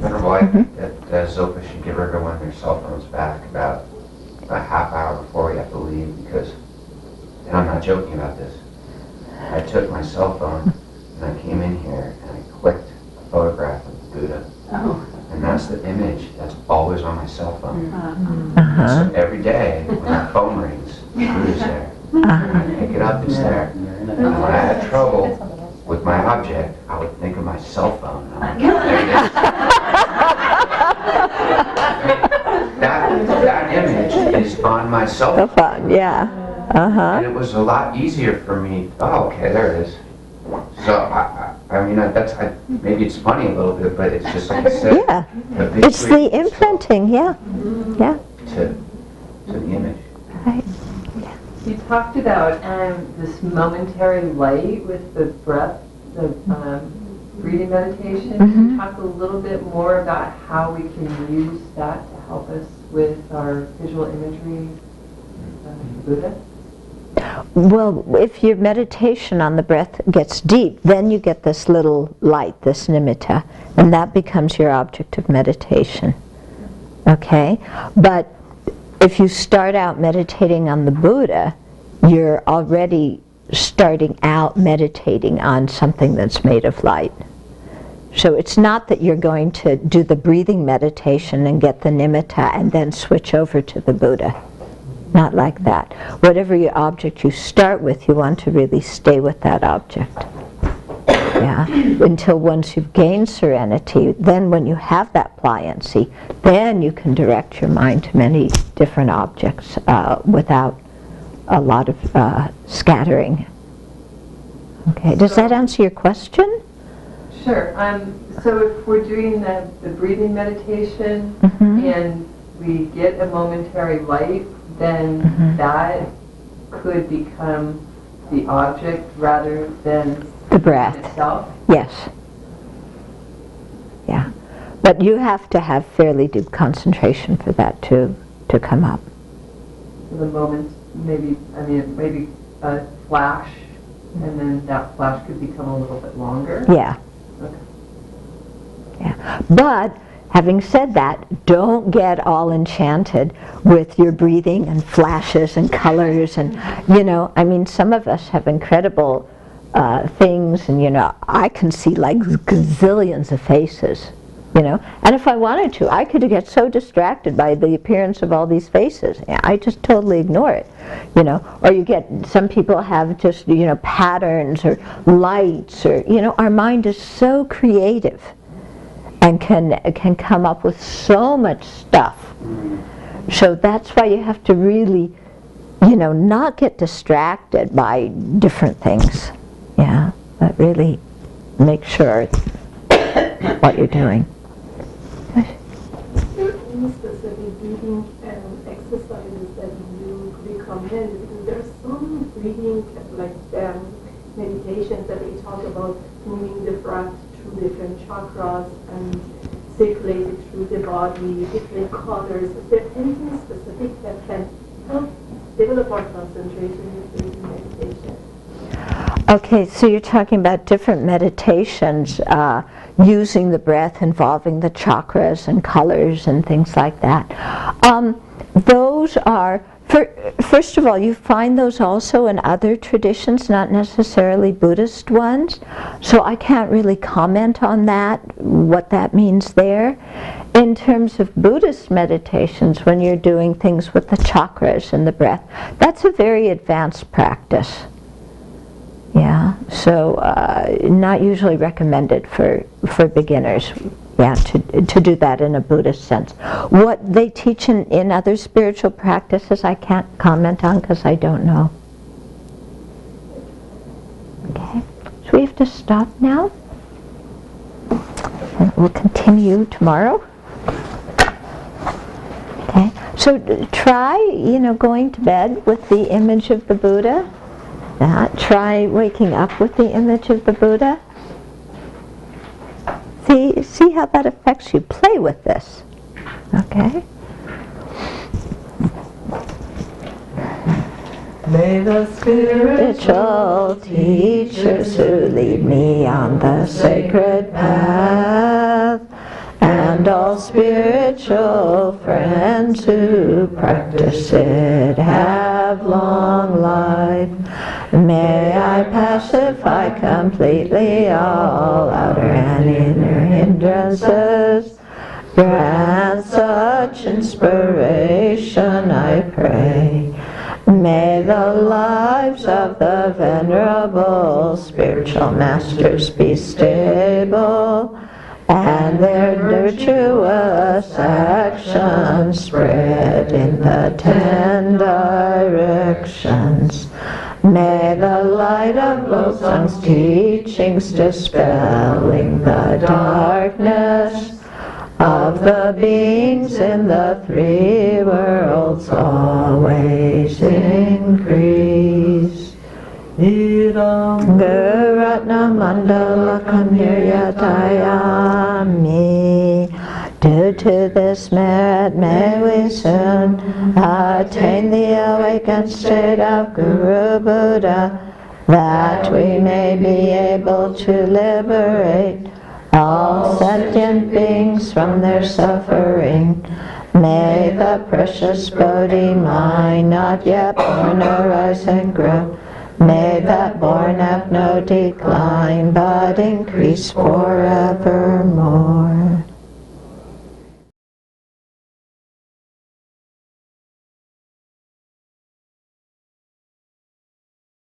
Venerable, I think that Zopa should give everyone their cell phones back about a half hour before we have to leave, because, and I'm not joking about this, I took my cell phone and I came in here and I clicked a photograph of the Buddha. And that's the image that's always on my cell phone. So every day when my phone rings, the Buddha's there. I pick it up, it's there. And when I had trouble with my object, I would think of my cell phone. And I'm like, there it is. That image is on my cell phone. Fun, yeah. And it was a lot easier for me. Oh, okay, there it is. So I mean, maybe it's funny a little bit, but it's just like I said. Yeah, it's the imprinting. Yeah, yeah. To the image. Right. You talked about this momentary light with the breath, the breathing meditation. Can you talk a little bit more about how we can use that to help us with our visual imagery Buddha? Well, if your meditation on the breath gets deep, then you get this little light, this nimitta, and that becomes your object of meditation. Okay? But if you start out meditating on the Buddha, you're already starting out meditating on something that's made of light. So it's not that you're going to do the breathing meditation and get the nimitta and then switch over to the Buddha. Not like that. Whatever your object you start with, you want to really stay with that object. Yeah, until once you've gained serenity, then when you have that pliancy, then you can direct your mind to many different objects without a lot of scattering. Okay, does that answer your question? Sure. So if we're doing the breathing meditation and we get a momentary light, then that could become the object rather than the breath itself? Yes. Yeah. But you have to have fairly deep concentration for that to come up. The moment, maybe a flash, and then that flash could become a little bit longer? Yeah. Okay. Yeah. But having said that, don't get all enchanted with your breathing and flashes and colors and, some of us have incredible things, and I can see like gazillions of faces, and if I wanted to, I could get so distracted by the appearance of all these faces. I just totally ignore it, or you get, some people have just, patterns or lights, or, our mind is so creative and can come up with so much stuff. So that's why you have to really, not get distracted by different things. Yeah, but really make sure what you're doing. Are there any specific breathing exercises that you recommend? Because there are some breathing meditations that we talk about moving the breath through different chakras and circulating through the body, different colors. Is there anything specific that can help develop our concentration in breathing meditation? Okay, so you're talking about different meditations using the breath, involving the chakras and colors and things like that. Those are, first of all, you find those also in other traditions, not necessarily Buddhist ones. So I can't really comment on that, what that means there. In terms of Buddhist meditations, when you're doing things with the chakras and the breath, that's a very advanced practice. Yeah, so not usually recommended for beginners. Yeah, to do that in a Buddhist sense. What they teach in other spiritual practices, I can't comment on because I don't know. Okay, so we have to stop now. And we'll continue tomorrow. Okay, so try, going to bed with the image of the Buddha. Try waking up with the image of the Buddha. See how that affects you. Play with this. Okay? May the Spiritual teachers who lead me on the sacred path, and all spiritual friends who practice it, have long life. May I pacify completely all outer and inner hindrances. Grant such inspiration, I pray. May the lives of the venerable spiritual masters be stable, and their virtuous actions spread in the 10 directions. May the light of Losang's teachings dispelling the darkness of the beings in the 3 worlds always increase. Guratna Mandala Kamiryatayami Due to this merit may we soon attain the awakened state of Guru Buddha, that we may be able to liberate all sentient beings from their suffering. May the precious Bodhi mind not yet born arise and grow. May that born have no decline, but increase forevermore.